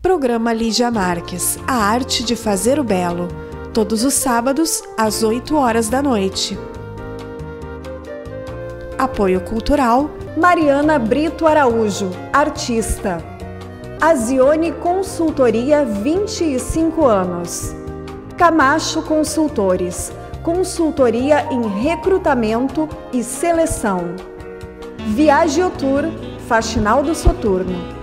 Programa Lígia Marques, a arte de fazer o belo. Todos os sábados, às 8 horas da noite. Apoio cultural: Mariana Brito Araújo, artista. Azione Consultoria, 25 anos. Camacho Consultores, consultoria em recrutamento e seleção. Viagiotour, Faxinal do Soturno.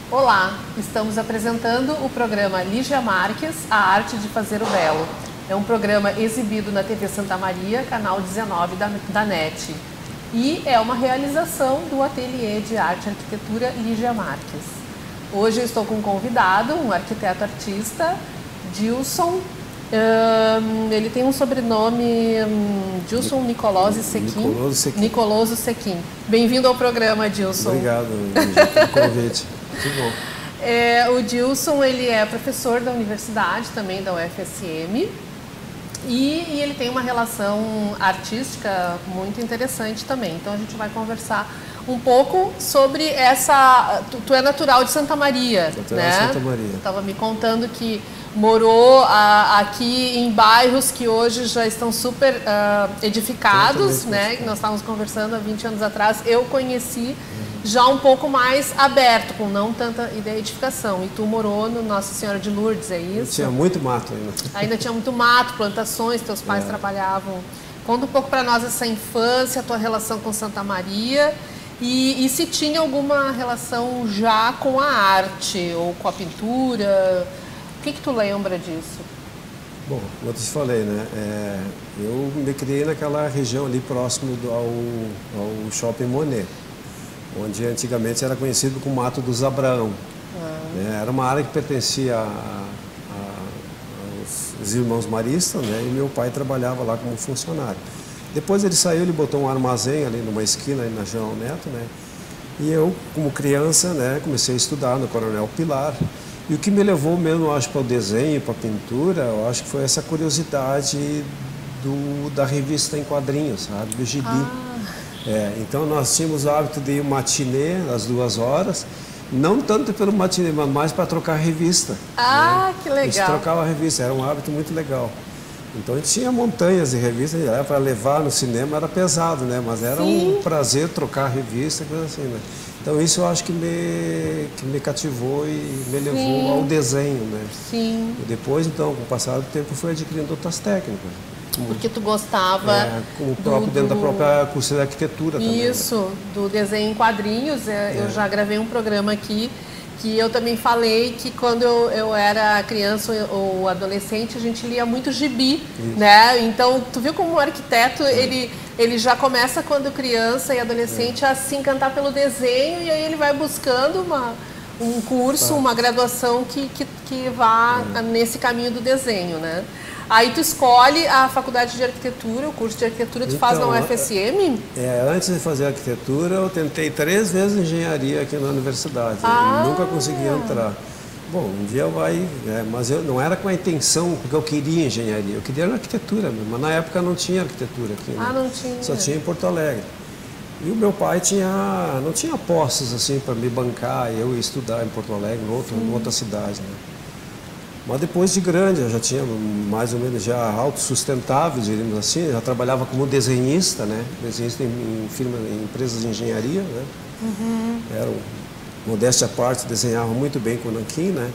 Olá, estamos apresentando o programa Lígia Marques, a arte de fazer o belo. É um programa exibido na TV Santa Maria, canal 19 da NET. E é uma realização do Ateliê de Arte e Arquitetura Lígia Marques. Hoje eu estou com um convidado, um arquiteto artista, Dilson. Ele tem um sobrenome, Dilson Nicolosi Sequim. Nicoloso Sequim. Bem-vindo ao programa, Dilson. Obrigado, Lígia, pelo convite. Muito bom. O Dilson, ele é professor da universidade, também da UFSM, e ele tem uma relação artística muito interessante também. Então a gente vai conversar um pouco sobre essa... Tu é natural de Santa Maria, né? Santa Maria. Estava me contando que morou aqui em bairros que hoje já estão super edificados, né? Nós estávamos conversando há 20 anos atrás. Eu conheci já um pouco mais aberto, com não tanta ideia de edificação. E tu morou no Nossa Senhora de Lourdes, é isso? Tinha muito mato ainda. Ainda tinha muito mato, plantações, teus pais trabalhavam. Conta um pouco para nós essa infância, a tua relação com Santa Maria e se tinha alguma relação já com a arte ou com a pintura. O que tu lembra disso? Bom, como eu te falei, né? Eu me criei naquela região ali próximo ao Shopping Monet, onde antigamente era conhecido como Mato dos Abraão. Era uma área que pertencia aos irmãos maristas, né? E meu pai trabalhava lá como funcionário. Depois ele saiu, ele botou um armazém ali numa esquina, ali na João Neto, né? E eu, como criança, né, comecei a estudar no Coronel Pilar. E o que me levou mesmo, acho, para o desenho, para a pintura, eu acho que foi essa curiosidade da revista em quadrinhos, sabe? Do gibi. Então nós tínhamos o hábito de ir matinê às 2 horas, não tanto pelo matinê, mas mais para trocar revista. Né? Que legal! A gente trocava a revista, era um hábito muito legal. Então a gente tinha montanhas de revistas, para levar no cinema era pesado, né? Mas era um prazer trocar revista, coisa assim, né? Então isso eu acho que me cativou e me levou ao desenho, né? Sim. E depois, então, com o passar do tempo, eu fui adquirindo outras técnicas. Porque tu gostava dentro da própria curso de arquitetura também. Isso, né? Do desenho em quadrinhos. Eu já gravei um programa aqui que eu também falei que quando eu era criança ou adolescente, a gente lia muito gibi, né? Então, tu viu como o arquiteto, ele já começa quando criança e adolescente a se encantar pelo desenho e aí ele vai buscando um curso, uma graduação que vá nesse caminho do desenho, né? Aí tu escolhe a faculdade de arquitetura, o curso de arquitetura, tu faz na UFSM? Antes de fazer arquitetura, eu tentei 3 vezes engenharia aqui na universidade. E nunca consegui entrar. Bom, um dia mas eu não era com a intenção, porque eu queria engenharia, eu queria arquitetura mesmo, mas na época não tinha arquitetura aqui, né? Não tinha. Só tinha em Porto Alegre. E o meu pai não tinha postos assim para me bancar, eu ia estudar em Porto Alegre, em outra cidade, né? Mas depois de grande, eu já tinha mais ou menos já autossustentável, diríamos assim, já trabalhava como desenhista, né? Desenhista em empresas de engenharia, né? modéstia à parte, desenhava muito bem com o nanquim, né?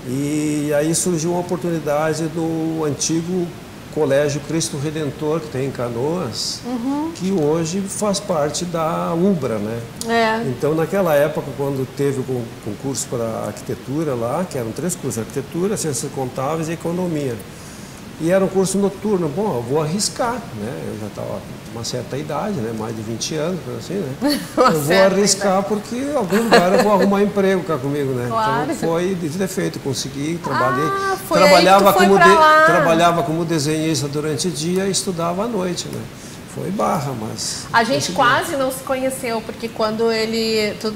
E aí surgiu uma oportunidade do antigo Colégio Cristo Redentor, que tem em Canoas, que hoje faz parte da UBRA, né? Então, naquela época, quando teve o concurso para arquitetura lá, que eram 3 cursos, arquitetura, ciências contábeis e economia. E era um curso noturno. Bom, eu vou arriscar, né? Eu já estava com uma certa idade, né? Mais de 20 anos, assim, né? Eu vou arriscar porque em algum lugar eu vou arrumar emprego cá comigo, né? Claro. Então foi de defeito, consegui, trabalhei. Foi trabalhava, aí que tu foi pra lá. Trabalhava como desenhista durante o dia e estudava à noite, né? Foi barra, mas... A gente quase não se conheceu, porque quando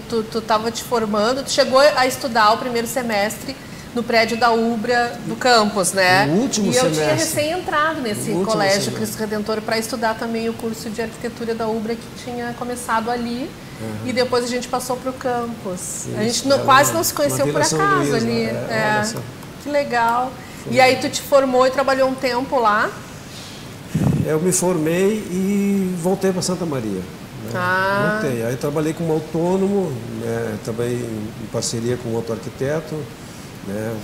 tu estava te formando, tu chegou a estudar o primeiro semestre no prédio da UBRA do campus, né? No último semestre. E eu tinha recém entrado nesse colégio Cristo Redentor para estudar também o curso de arquitetura da UBRA que tinha começado ali. E depois a gente passou para o campus. Isso, a gente quase não se conheceu por acaso ali. Que legal. E aí tu te formou e trabalhou um tempo lá? Eu me formei e voltei para Santa Maria. Né? Voltei. Aí trabalhei como autônomo, né? Trabalhei em parceria com outro arquiteto, né?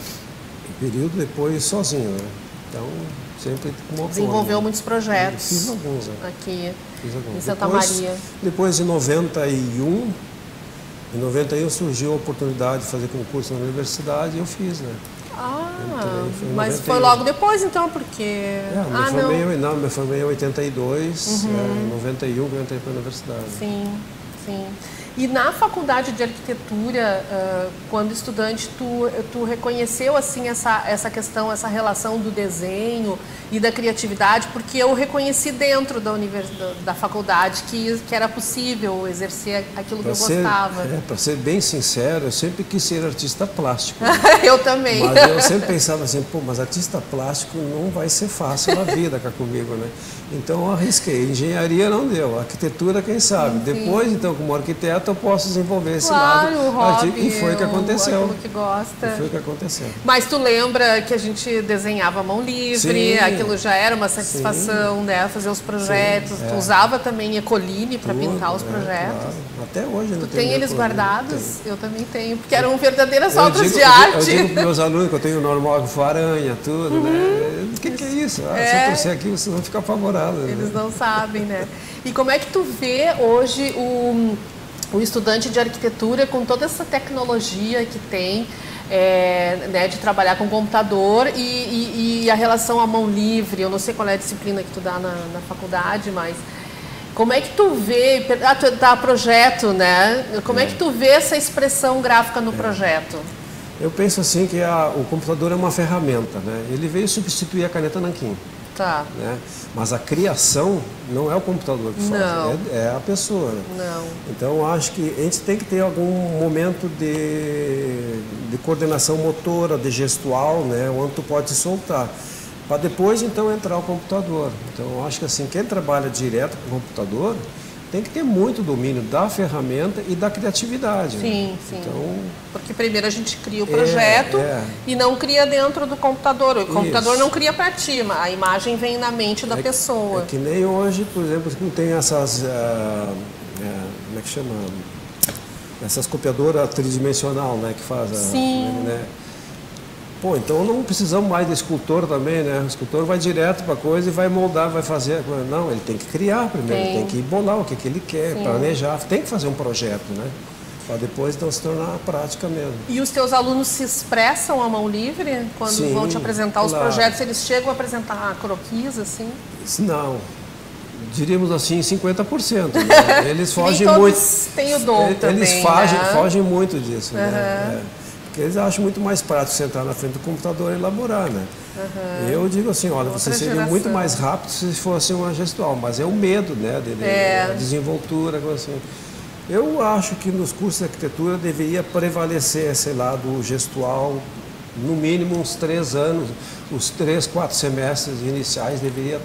Um período, depois sozinho, né? Então, sempre como autônomo. Desenvolveu muitos projetos. Fiz alguns, né? Aqui em Santa depois, Maria. Depois, em 91, surgiu a oportunidade de fazer concurso na universidade e eu fiz, né? Mas foi logo depois, então, porque... me formei em 82, em 91 eu entrei para a universidade. Sim, sim. E na faculdade de arquitetura, quando estudante, tu reconheceu assim essa questão, essa relação do desenho e da criatividade, porque eu reconheci dentro da faculdade que era possível exercer aquilo que eu gostava. Para ser bem sincero, eu sempre quis ser artista plástico. Né? Eu também. Mas eu sempre pensava assim, mas artista plástico não vai ser fácil na vida cá comigo, né? Então eu arrisquei. Engenharia não deu, arquitetura quem sabe. Sim. Depois, então, como arquiteto, eu posso desenvolver esse lado. O hobby, e foi o que aconteceu. Aquilo que gosta. E foi o que aconteceu. Mas tu lembra que a gente desenhava à mão livre, sim, aquilo já era uma satisfação, sim, né? Fazer os projetos. Sim, tu usava também Ecoline para pintar os projetos. Claro. Até hoje eu Tu tem eles Ecoline, guardados? Tenho. Eu também tenho, porque eram verdadeiras obras de arte. Eu digo para meus alunos que eu tenho normógrafo aranha, tudo, né? O que é isso? Só por ser aqui vocês vão ficar apavorados. Eles não sabem, né? E como é que tu vê hoje o estudante de arquitetura com toda essa tecnologia que tem, né, de trabalhar com computador e a relação à mão livre? Eu não sei qual é a disciplina que tu dá na faculdade, mas como é que tu vê, tu dá projeto, né? Como é que tu vê essa expressão gráfica no projeto? Eu penso assim que o computador é uma ferramenta, né? Ele veio substituir a caneta nanquim. Tá. Né? Mas a criação não é o computador que faz, é a pessoa. Né? Não. Então, acho que a gente tem que ter algum momento de coordenação motora, de gestual, né? Onde tu pode se soltar. Para depois, então, entrar o computador. Então, acho que assim, quem trabalha direto com o computador tem que ter muito domínio da ferramenta e da criatividade. Sim, né? sim. Então, porque primeiro a gente cria o projeto e não cria dentro do computador. O computador não cria para ti, a imagem vem na mente da pessoa. É que nem hoje, por exemplo, que tem essas, como é que chama? Essas copiadoras tridimensional, né, que faz Sim. Né? Pô, então não precisamos mais de escultor também, né? O escultor vai direto para a coisa e vai moldar, vai fazer. Não, ele tem que criar primeiro, ele tem que bolar o que ele quer, sim, planejar, tem que fazer um projeto, né? Para depois então se tornar prática mesmo. E os teus alunos se expressam à mão livre quando sim, vão te apresentar os claro. projetos? Eles chegam a apresentar croquis, assim? Não. Diríamos assim, 50%. Né? Eles fogem nem muito. Têm o dom também, eles fogem muito disso, né? Porque eles acham muito mais prático sentar na frente do computador e elaborar, né? Eu digo assim, olha, você seria muito mais rápido se fosse uma gestual, mas é o medo, né? A desenvoltura, assim. Eu acho que nos cursos de arquitetura deveria prevalecer, sei lá, do gestual, no mínimo uns 3 anos, os 3, 4 semestres iniciais deveria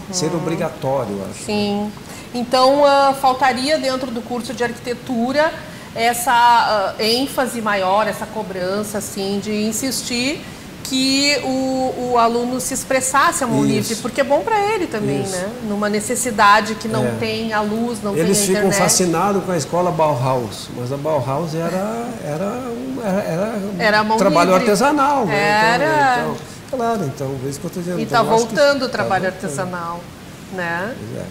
ser obrigatório, eu acho. Sim. Então, faltaria dentro do curso de arquitetura essa ênfase maior, essa cobrança, assim, de insistir que o aluno se expressasse a mão livre, porque é bom para ele também, né? Numa necessidade que não tem a luz, não tem a internet. Eles ficam fascinados com a escola Bauhaus, mas a Bauhaus era um trabalho livre. Artesanal. Era. Então, claro, então, é isso que eu estou dizendo. E está voltando o trabalho artesanal, né? Pois é.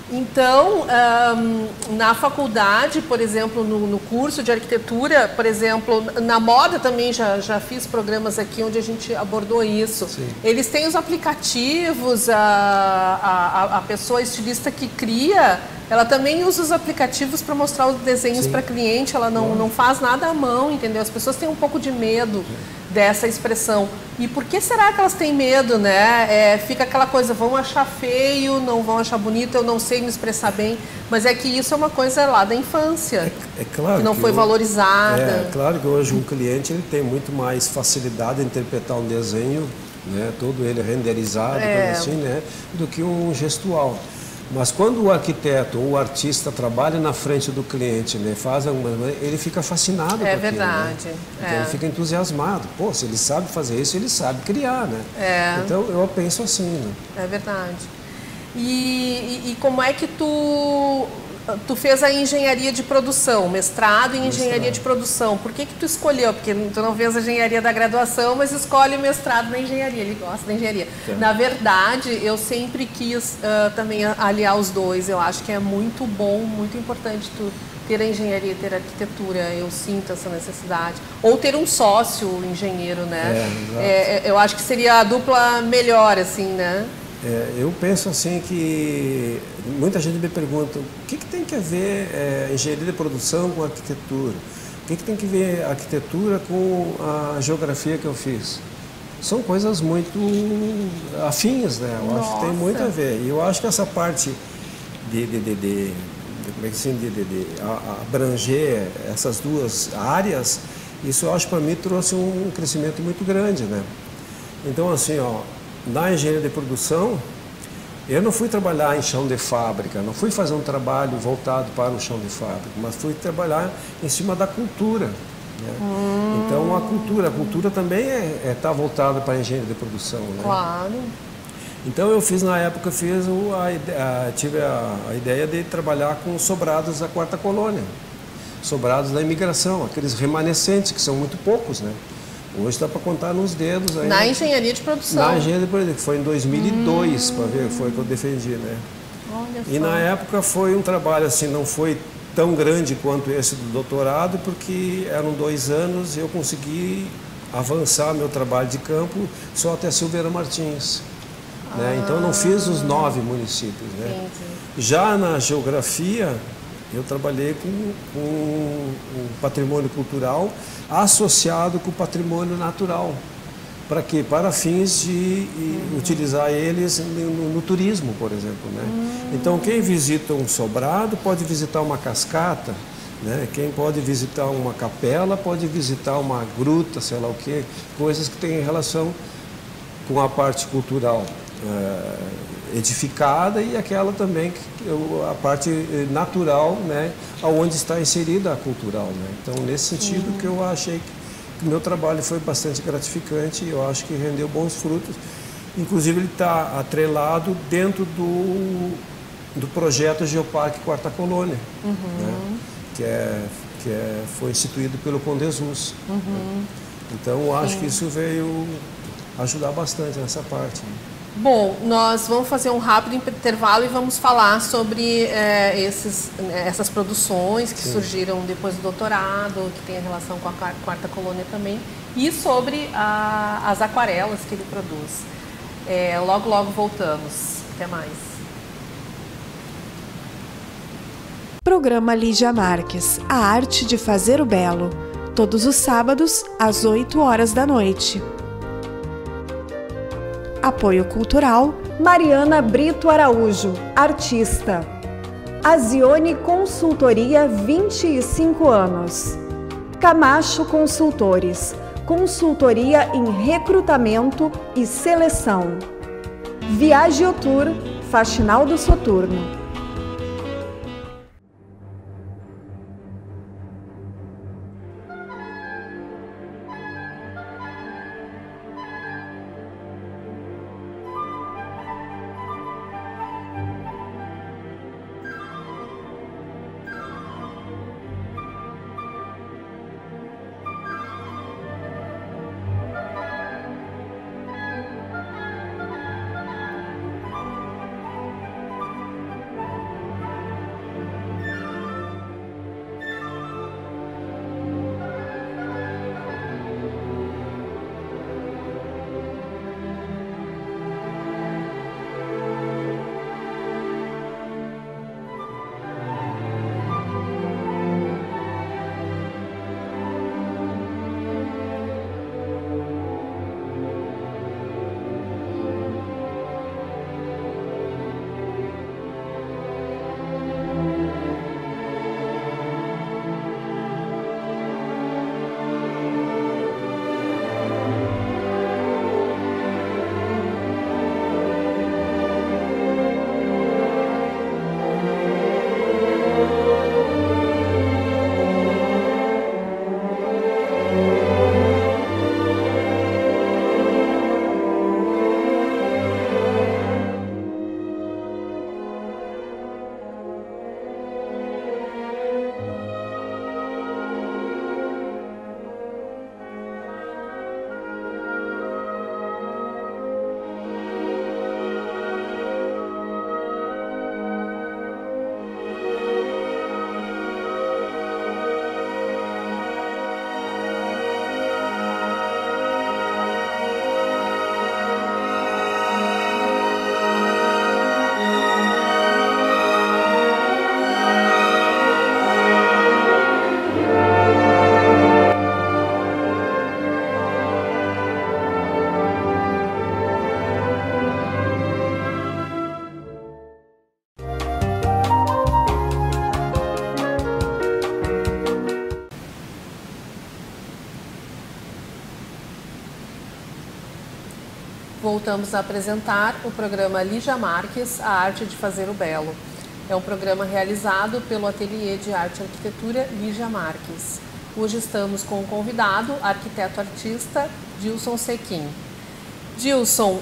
Então, na faculdade, por exemplo, no curso de arquitetura, por exemplo, na moda também já fiz programas aqui onde a gente abordou isso. Sim. Eles têm os aplicativos, a pessoa estilista que cria, ela também usa os aplicativos para mostrar os desenhos para cliente, ela não faz nada à mão, entendeu? As pessoas têm um pouco de medo dessa expressão. E por que será que elas têm medo, né? Fica aquela coisa, vão achar feio, não vão achar bonito, eu não sei me expressar bem, mas é que isso é uma coisa lá da infância, claro que não foi valorizada. É claro que hoje um cliente ele tem muito mais facilidade de interpretar um desenho, né, todo ele renderizado, assim, né, do que um gestual. Mas quando o arquiteto ou o artista trabalha na frente do cliente, né, ele fica fascinado com aquilo. Verdade. Né? Então ele fica entusiasmado. Pô, se ele sabe fazer isso, ele sabe criar, né? Então eu penso assim, né? É verdade. E como é que tu fez a engenharia de produção, mestrado em engenharia de produção? Por que tu escolheu? Porque tu não fez a engenharia da graduação, mas escolhe o mestrado na engenharia, ele gosta da engenharia. Na verdade, eu sempre quis também aliar os dois. Eu acho que é muito bom, muito importante tu ter a engenharia e ter a arquitetura. Eu sinto essa necessidade. Ou ter um sócio engenheiro, né? Eu acho que seria a dupla melhor, assim, né? Eu penso assim que muita gente me pergunta o que tem que ver engenharia de produção com arquitetura? O que tem que ver a arquitetura com a geografia que eu fiz? São coisas muito afins, né? Eu acho que tem muito a ver. E eu acho que essa parte de abranger essas duas áreas, isso eu acho para mim trouxe um crescimento muito grande, né? Então assim, na engenharia de produção, eu não fui trabalhar em chão de fábrica, não fui fazer um trabalho voltado para o chão de fábrica, mas fui trabalhar em cima da cultura. Né? Então a cultura também está voltada para a engenharia de produção. Né? Claro. Então na época tive a ideia de trabalhar com sobrados da quarta colônia, sobrados da imigração, aqueles remanescentes que são muito poucos, né? Hoje dá para contar nos dedos. Aí, na engenharia de produção. Na engenharia de produção, que foi em 2002, para ver, foi que eu defendi, né? Olha só. E na época foi um trabalho assim, não foi tão grande quanto esse do doutorado, porque eram 2 anos e eu consegui avançar meu trabalho de campo só até Silveira Martins. Né? Então eu não fiz os 9 municípios. Né? Entendi. Já na geografia, eu trabalhei com o patrimônio cultural associado com o patrimônio natural. Para quê? Para fins de utilizar eles no turismo, por exemplo. Né? Então, quem visita um sobrado pode visitar uma cascata, né? Quem pode visitar uma capela pode visitar uma gruta, sei lá o quê, coisas que têm relação com a parte cultural edificada e aquela também, a parte natural, né, onde está inserida a cultural. Né? Então, nesse sentido que eu achei que o meu trabalho foi bastante gratificante e eu acho que rendeu bons frutos. Inclusive, ele está atrelado dentro do projeto Geoparque Quarta Colônia, né? Foi instituído pelo Condesus. Né? Então, eu acho que isso veio ajudar bastante nessa parte. Né? Bom, nós vamos fazer um rápido intervalo e vamos falar sobre essas produções que surgiram depois do doutorado, que tem a relação com a quarta colônia também, e sobre as aquarelas que ele produz. Logo voltamos. Até mais. Programa Lígia Marques, a arte de fazer o belo. Todos os sábados, às 8 horas da noite. Apoio Cultural Mariana Brito Araújo, artista. Azione Consultoria, 25 anos. Camacho Consultores, consultoria em recrutamento e seleção. Viagiotour, Faxinal do Soturno. voltamos a apresentar o programa Lígia Marques, A Arte de Fazer o Belo. É um programa realizado pelo Ateliê de Arte e Arquitetura Lígia Marques. Hoje estamos com o convidado, arquiteto-artista Dilson Sequim. Dilson,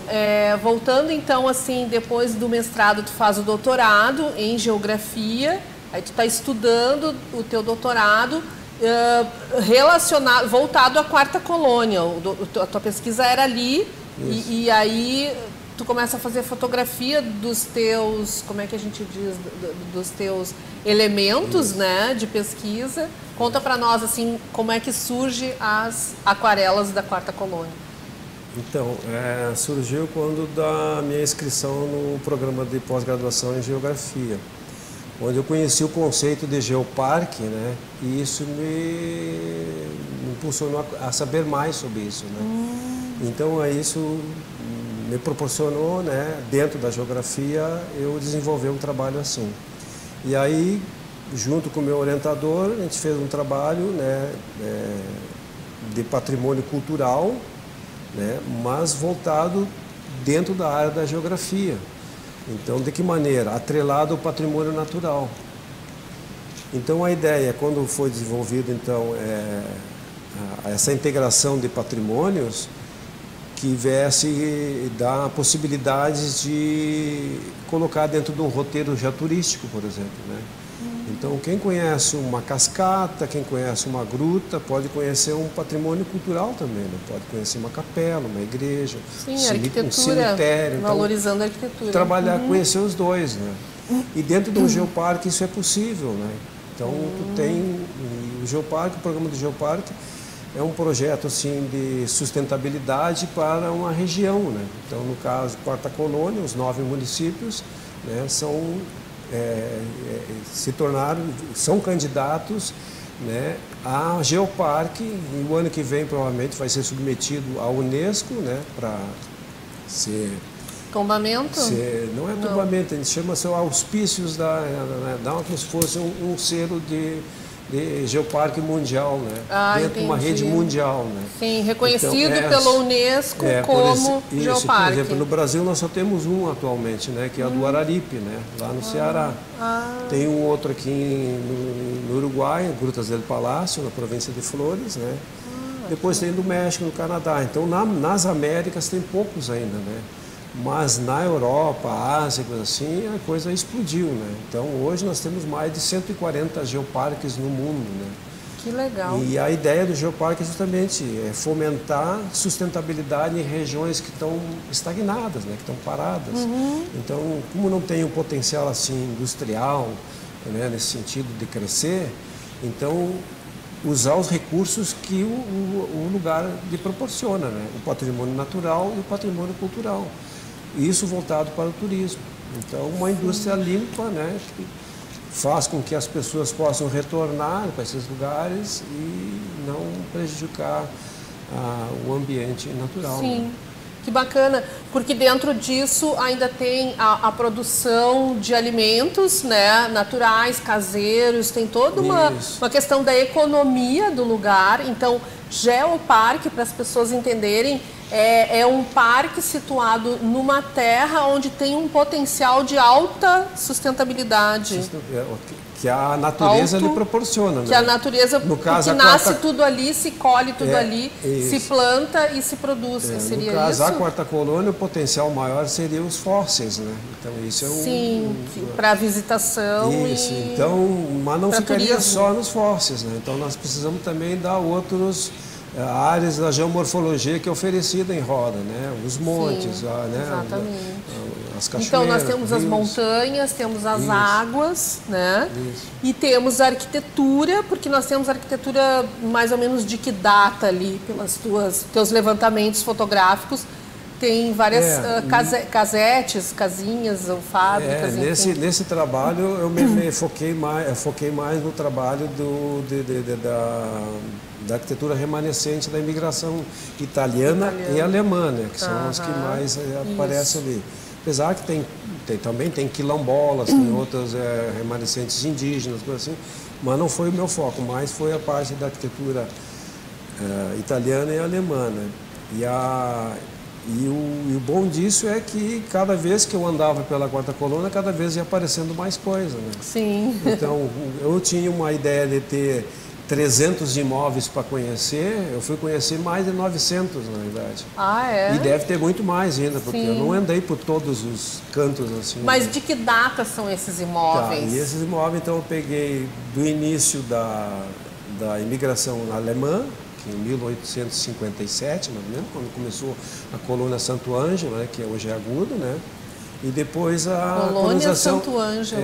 voltando então assim, depois do mestrado tu faz o doutorado em Geografia, aí tu está estudando o teu doutorado relacionado, voltado à Quarta Colônia. A tua pesquisa era ali e aí tu começa a fazer fotografia dos teus, como é que a gente diz, dos teus elementos, né, de pesquisa. Conta para nós assim como é que surge as aquarelas da Quarta Colônia. Então, surgiu quando da minha inscrição no programa de pós-graduação em Geografia, onde eu conheci o conceito de geoparque, né? E isso me impulsionou a saber mais sobre isso, né? Então, isso me proporcionou, né, dentro da geografia, eu desenvolver um trabalho assim. E aí, junto com o meu orientador, a gente fez um trabalho, né, de patrimônio cultural, né, mas voltado dentro da área da geografia. Então, de que maneira? Atrelado ao patrimônio natural. Então, a ideia, quando foi desenvolvida então, essa integração de patrimônios, que viesse dar possibilidades de colocar dentro de um roteiro já turístico, por exemplo, né? Então, quem conhece uma cascata, quem conhece uma gruta, pode conhecer um patrimônio cultural também, né? Pode conhecer uma capela, uma igreja, um cemitério. Valorizando a arquitetura. Trabalhar, conhecer os dois, né? E dentro de um geoparque isso é possível, né? Então, tu tem o geoparque, o programa do geoparque é um projeto assim de sustentabilidade para uma região, né? Então, no caso, Quarta Colônia, os 9 municípios, né, são candidatos, né, a geoparque, e o ano que vem provavelmente vai ser submetido à Unesco, né, para ser... Tombamento? Não é tombamento, a gente chama-se auspícios dá como se fosse um selo de geoparque mundial, né? Dentro de uma rede mundial, né? Sim, reconhecido então, pela Unesco como geoparque. Por exemplo, no Brasil nós só temos um atualmente, né? Que é a do Araripe, né? Lá no Ceará. Tem um outro aqui no Uruguai, Grutas del Palácio, na província de Flores, né? Depois tem do México, no Canadá. Então, nas Américas tem poucos ainda, né? Mas na Europa, Ásia, coisa assim, a coisa explodiu, né? Então, hoje nós temos mais de 140 geoparques no mundo, né? Que legal. E a ideia do geoparque é justamente fomentar sustentabilidade em regiões que estão estagnadas, né? Que estão paradas. Então, como não tem um potencial assim industrial, né? Nesse sentido de crescer, então usar os recursos que o lugar lhe proporciona, né? O patrimônio natural e o patrimônio cultural. Isso voltado para o turismo. Então, uma indústria limpa, né, que faz com que as pessoas possam retornar para esses lugares e não prejudicar o ambiente natural. Sim, né? Que bacana, porque dentro disso ainda tem a produção de alimentos, né, naturais, caseiros, tem toda uma questão da economia do lugar. Então, geoparque, para as pessoas entenderem, é um parque situado numa terra onde tem um potencial de alta sustentabilidade. Que a natureza lhe proporciona. Que a natureza, no caso, nasce tudo ali, se colhe tudo ali, se planta e se produz. Seria no caso, isso? A Quarta Colônia, o potencial maior seria os fósseis, né? Então, isso é Sim, para visitação então, mas não ficaria só nos fósseis, né? Então, nós precisamos também dar outros áreas da geomorfologia que é oferecida em Roda, né? Os montes, né? Exatamente. As cachoeiras, então, nós temos as montanhas, temos as águas, né? E temos a arquitetura, porque nós temos a arquitetura mais ou menos de que data ali, pelas teus levantamentos fotográficos. Tem várias casetes, casinhas ou fábricas. Nesse trabalho eu me foquei mais no trabalho da arquitetura remanescente da imigração italiana e alemã, né, que são as que mais aparecem ali. Apesar que também tem quilombolas, tem outras remanescentes indígenas, coisa assim, mas não foi o meu foco, mais foi a parte da arquitetura italiana e alemã, né? E o bom disso é que cada vez que eu andava pela Quarta Colônia, cada vez ia aparecendo mais coisa, né? Sim. Então, eu tinha uma ideia de ter 300 imóveis para conhecer, eu fui conhecer mais de 900, na verdade. Ah, é? E deve ter muito mais ainda, porque Sim. eu não andei por todos os cantos assim. Mas né? de que data são esses Tá, imóveis? e esses imóveis, então, eu peguei do início da imigração alemã, que em 1857, mais ou menos, quando começou a colônia Santo Ângelo, né, que hoje é Agudo, né? E depois a Colônia Santo Ângelo.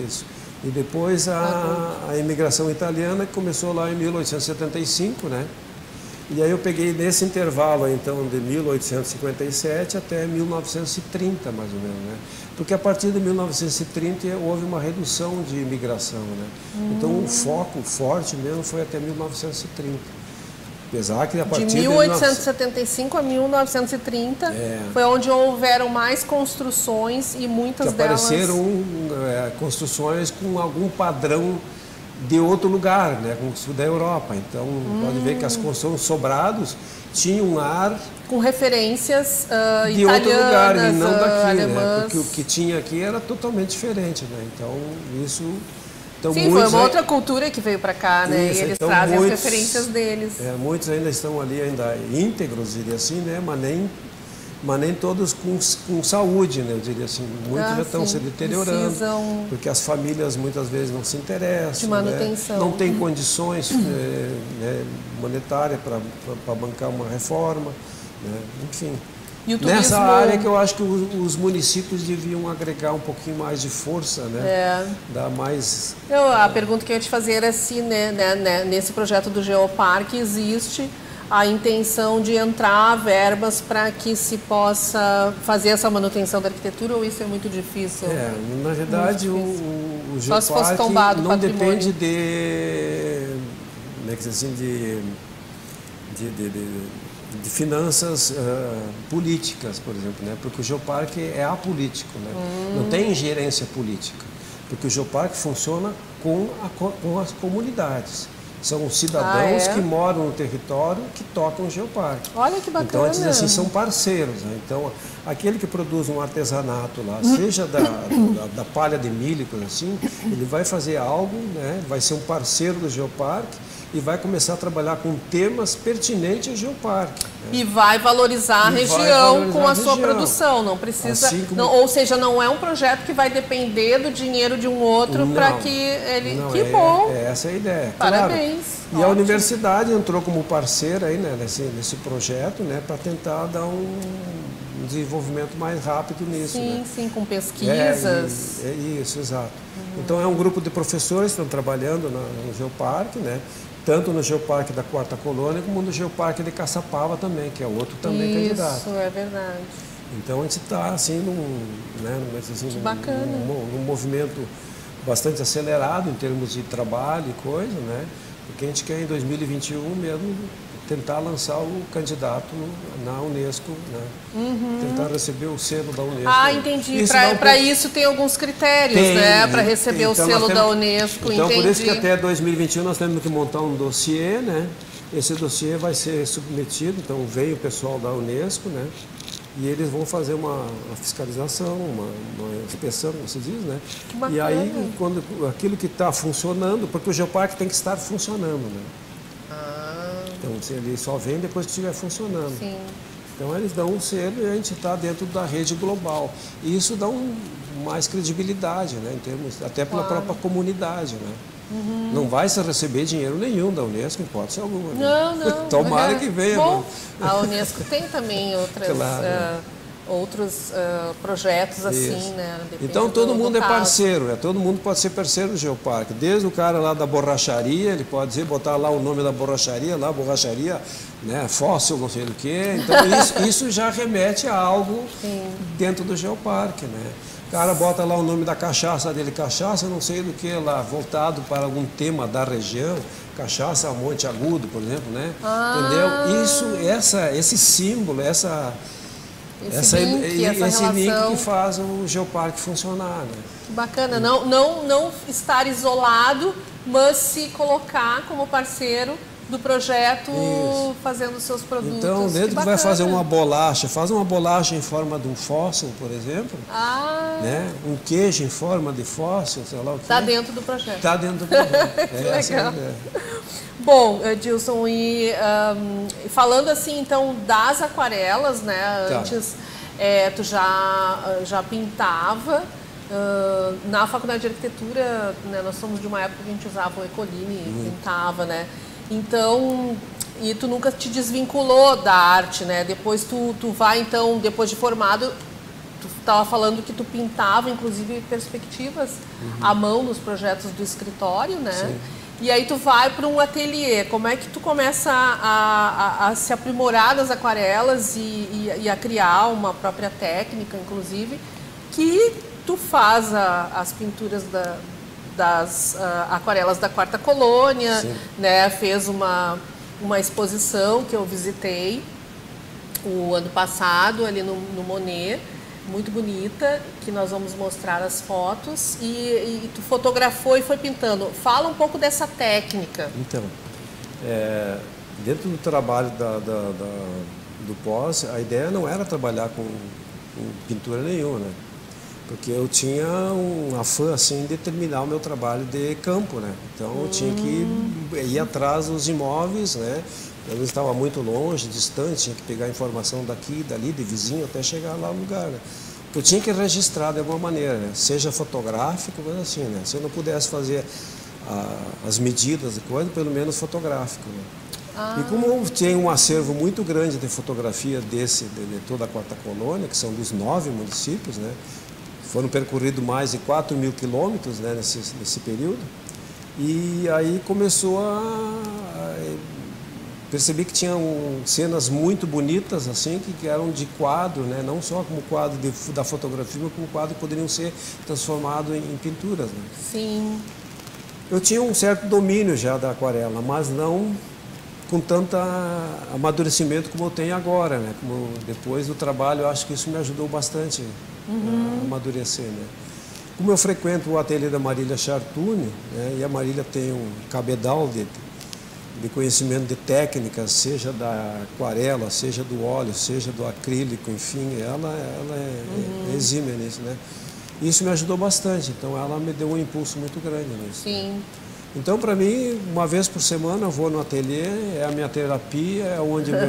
Isso. E depois a imigração italiana, que começou lá em 1875, né? E aí eu peguei nesse intervalo, então, de 1857 até 1930, mais ou menos, né? Porque a partir de 1930 houve uma redução de imigração, né? Então o foco forte mesmo foi até 1930. Apesar que a partir de 1875 a 1930 foi onde houveram mais construções e muitas delas... apareceram construções com algum padrão de outro lugar, né, como o sul da Europa. Então, pode ver que as construções sobrados tinham um ar... Com referências de italianas, outro lugar, e não daqui, alemãs. né? Porque o que tinha aqui era totalmente diferente, né? Então, isso... Então, sim, foi uma outra cultura que veio para cá, né? Isso, e eles então, trazem as referências deles. Muitos ainda estão ali ainda íntegros, diria assim, né? Mas nem todos com saúde, né? Eu diria assim. Muitos já estão se deteriorando, porque as famílias muitas vezes não se interessam, de manutenção. Né? Não tem condições monetárias para bancar uma reforma, né? Enfim. E o turismo... Nessa área que eu acho que os municípios deviam agregar um pouquinho mais de força, né? Dar mais... A pergunta que eu ia te fazer era se nesse projeto do Geoparque existe a intenção de entrar verbas para que se possa fazer essa manutenção da arquitetura, ou isso é muito difícil? Na verdade, o Geoparque não depende de finanças políticas, por exemplo, né? Porque o Geoparque é apolítico, né? Não tem gerência política, porque o Geoparque funciona com as comunidades. São os cidadãos que moram no território que tocam o Geoparque. Olha que bacana. Então, antes assim, são parceiros, né? Então, aquele que produz um artesanato lá, seja da palha de milho, assim, ele vai fazer algo, né? Vai ser um parceiro do Geoparque e vai começar a trabalhar com temas pertinentes ao Geoparque. Né? E vai valorizar a região com a sua produção, não precisa... Assim como... ou seja, não é um projeto que vai depender do dinheiro de um outro para que ele... Que bom! Essa é a ideia. Parabéns! Claro. E a universidade entrou como parceira aí, né, nesse projeto, né, para tentar dar um desenvolvimento mais rápido nisso. Sim, né? sim, com pesquisas. Isso, exato. Então é um grupo de professores que estão trabalhando no Geoparque, né? Tanto no Geoparque da Quarta Colônia, como no Geoparque de Caçapava também, que é outro também candidato. Isso, é verdade. Então a gente está assim, num movimento bastante acelerado em termos de trabalho e coisa, né? Porque a gente quer em 2021 mesmo tentar lançar o candidato na Unesco, né? Tentar receber o selo da Unesco. Entendi. Para isso tem alguns critérios, né? Para receber o selo da Unesco. Então, por isso que até 2021 nós temos que montar um dossiê, né? Esse dossiê vai ser submetido, então veio o pessoal da Unesco, né? E eles vão fazer uma fiscalização, uma inspeção, como se diz, né? Que bacana. E aí, quando aquilo que está funcionando, porque o Geoparque tem que estar funcionando, né? Então, ele só vem depois que estiver funcionando. Sim. Então, eles dão um selo e a gente está dentro da rede global. E isso dá mais credibilidade, né? Em termos, até pela própria comunidade, né? Não vai se receber dinheiro nenhum da Unesco, em hipótese alguma. Não. Tomara que venha. Bom, a Unesco tem também outros projetos assim, né? Então todo mundo é parceiro, todo mundo pode ser parceiro do Geoparque. Desde o cara lá da borracharia, ele pode botar lá o nome da borracharia, borracharia, né, fóssil, não sei do que. Então isso já remete a algo dentro do Geoparque, né? O cara bota lá o nome da cachaça dele, cachaça não sei do que lá, voltado para algum tema da região, cachaça Monte Agudo, por exemplo, né? Entendeu? Esse símbolo, esse link que faz o Geoparque funcionar, né? Que bacana, não estar isolado, mas se colocar como parceiro do projeto, fazendo seus produtos. Então, dentro que vai fazer uma bolacha, faz uma bolacha em forma de um fóssil, por exemplo, né? Um queijo em forma de fóssil, sei lá o que. Está dentro do projeto. Está dentro do projeto. Legal. Bom, Dilson, e falando assim, então, das aquarelas, né? Tá. Antes, tu já pintava. Na faculdade de arquitetura, né, nós somos de uma época que a gente usava o Ecoline e pintava, né? Então, e tu nunca te desvinculou da arte, né? Depois tu vai, então, depois de formado, tu estava falando que tu pintava, inclusive, perspectivas à mão nos projetos do escritório, né? Sim. E aí tu vai para um ateliê. Como é que tu começa a se aprimorar das aquarelas e a criar uma própria técnica, inclusive, que tu faz as pinturas das aquarelas da Quarta Colônia, né? Fez uma exposição que eu visitei o ano passado ali no Monet, muito bonita, que nós vamos mostrar as fotos, e tu fotografou e foi pintando. Fala um pouco dessa técnica. Então, dentro do trabalho do pós, a ideia não era trabalhar com pintura nenhuma, né? Porque eu tinha um afã assim de terminar o meu trabalho de campo, né? Então eu tinha que ir atrás dos imóveis, né? Eu estava muito longe, distante, tinha que pegar informação daqui, dali, de vizinho, até chegar lá no lugar, né? Eu tinha que registrar de alguma maneira, né? Seja fotográfico, mas assim, né? Se eu não pudesse fazer as medidas e coisa, pelo menos fotográfico, né? E como eu tinha um acervo muito grande de fotografia de toda a Quarta Colônia, que são dos 9 municípios, né? Foram percorridos mais de 4.000 quilômetros, né, nesse período. E aí começou percebi que tinham cenas muito bonitas, assim, que eram de quadro, né, não só como quadro da fotografia, mas como quadro que poderiam ser transformados em pinturas, né. Sim. Eu tinha um certo domínio já da aquarela, mas não com tanto amadurecimento como eu tenho agora, né. Como depois do trabalho, eu acho que isso me ajudou bastante a amadurecer, né. Como eu frequento o ateliê da Marília Chartuni, né, e a Marília tem um cabedal de conhecimento de técnicas, seja da aquarela, seja do óleo, seja do acrílico, enfim, ela é exímia nisso, né. Isso me ajudou bastante, então ela me deu um impulso muito grande nisso. Sim. Então, para mim, uma vez por semana eu vou no ateliê, é a minha terapia, é onde eu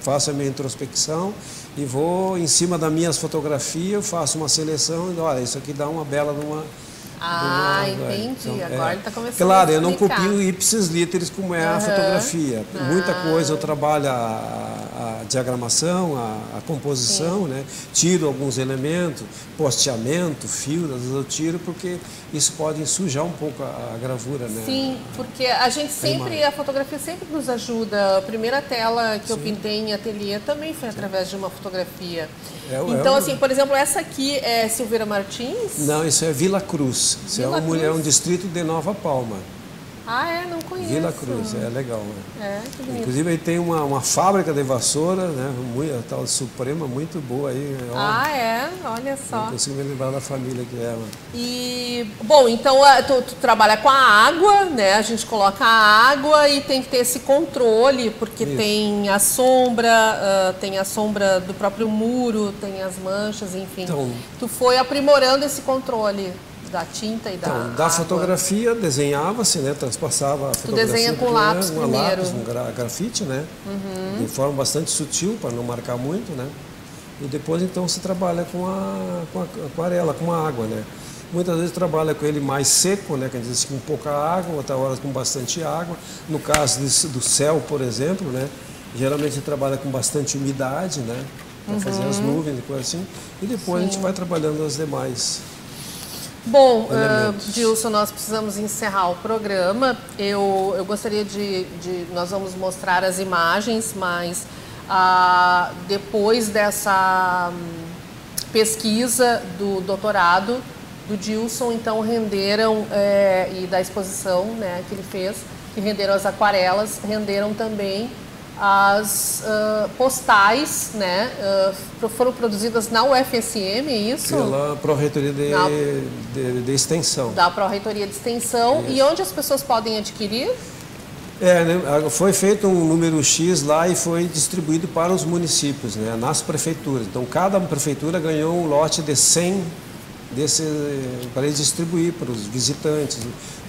faço a minha introspecção e vou em cima das minhas fotografias, eu faço uma seleção e olha, isso aqui dá uma bela de uma... entendi. Então, agora ele está começando claro, a eu não explicar. copio ipsis literis como é a fotografia. Muita coisa eu trabalho a diagramação, a composição, né? Tiro alguns elementos, posteamento, fio, às vezes eu tiro porque isso pode sujar um pouco a gravura, né? Sim, porque a gente sempre, a fotografia sempre nos ajuda. A primeira tela que eu pintei em ateliê também foi através de uma fotografia. Então, assim, por exemplo, essa aqui é Silveira Martins? Não, isso é Vila Cruz. Isso é um distrito de Nova Palma. Não conheço. Vila Cruz, é legal, né? Que bonito. Inclusive aí tem uma fábrica de vassoura, né? A tal Suprema, muito boa aí. Olha só. Não consigo me lembrar da família que é. Mano. E, bom, então tu trabalha com a água, né? A gente coloca a água e tem que ter esse controle, porque tem a sombra do próprio muro, tem as manchas, enfim. Então, tu foi aprimorando esse controle da tinta e da água. Da fotografia desenhava-se, né? Transpassava a fotografia. Tu desenha com lápis primeiro. Lápis, grafite, né? De forma bastante sutil, para não marcar muito, né? E depois, então, se trabalha com a aquarela, com a água, né? Muitas vezes trabalha com ele mais seco, né? Quer dizer, assim, com pouca água, outras horas com bastante água. No caso do céu, por exemplo, né? Geralmente se trabalha com bastante umidade, né? Para fazer as nuvens e coisa assim. E depois a gente vai trabalhando as demais. Bom, Dilson, nós precisamos encerrar o programa. Eu gostaria nós vamos mostrar as imagens, mas depois dessa pesquisa do doutorado do Dilson, então renderam, e da exposição, né, que ele fez, que renderam as aquarelas, renderam também as postais, né, foram produzidas na UFSM, é isso? Pela Pró-Reitoria de Extensão. Da Pró-Reitoria de Extensão. Isso. E onde as pessoas podem adquirir? Foi feito um número X lá e foi distribuído para os municípios, né, nas prefeituras. Então, cada prefeitura ganhou um lote de 100 para eles distribuir para os visitantes.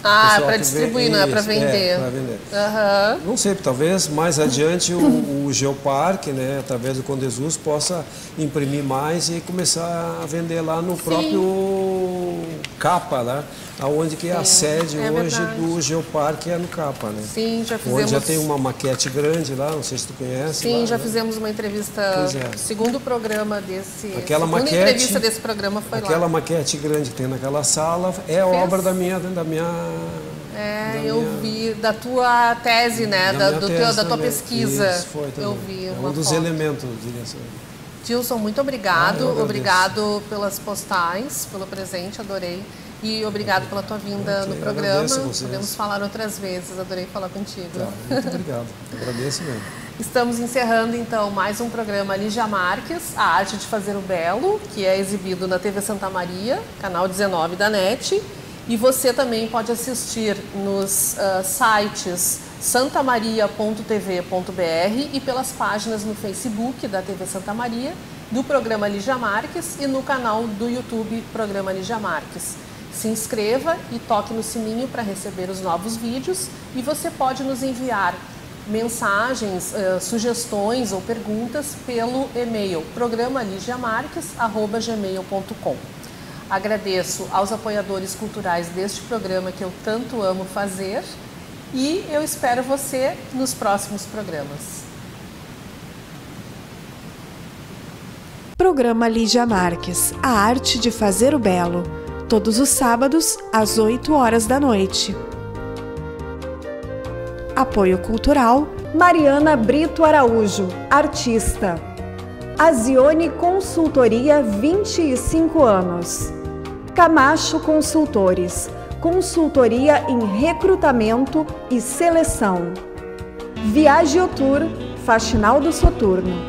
Para distribuir, não é para vender. Para vender. Uhum. Não sei, talvez mais adiante o Geoparque, né, através do Condesus, possa imprimir mais e começar a vender lá no próprio Capa, lá, onde que é a sede hoje do Geoparque, é no Capa, né? Sim, já fizemos. Onde já tem uma maquete grande lá, não sei se tu conhece. Sim, lá, já né? Fizemos uma entrevista, segundo programa desse... Entrevista desse programa foi lá. Aquela maquete grande que tem naquela sala é obra da minha eu vi da tua tese, né? Da tua pesquisa. Isso, foi também. Eu vi um dos elementos, diria assim. Gilson, muito obrigado. Obrigado pelas postais, pelo presente, adorei. E obrigado pela tua vinda no programa. Podemos falar outras vezes, adorei falar contigo. Tá, muito obrigado, agradeço mesmo. Estamos encerrando então mais um programa Lígia Marques, A Arte de Fazer o Belo, que é exibido na TV Santa Maria, canal 19 da NET. E você também pode assistir nos sites santamaria.tv.br e pelas páginas no Facebook da TV Santa Maria, do programa Lígia Marques e no canal do YouTube Programa Lígia Marques. Se inscreva e toque no sininho para receber os novos vídeos e você pode nos enviar mensagens, sugestões ou perguntas pelo e-mail programaligiamarques@gmail.com. Agradeço aos apoiadores culturais deste programa que eu tanto amo fazer e eu espero você nos próximos programas. Programa Lígia Marques, A Arte de Fazer o Belo, todos os sábados às 8 horas da noite. Apoio cultural Mariana Brito Araújo, artista. Azione Consultoria, 25 anos. Camacho Consultores, consultoria em recrutamento e seleção. Viaje Tour, Faxinal do Soturno.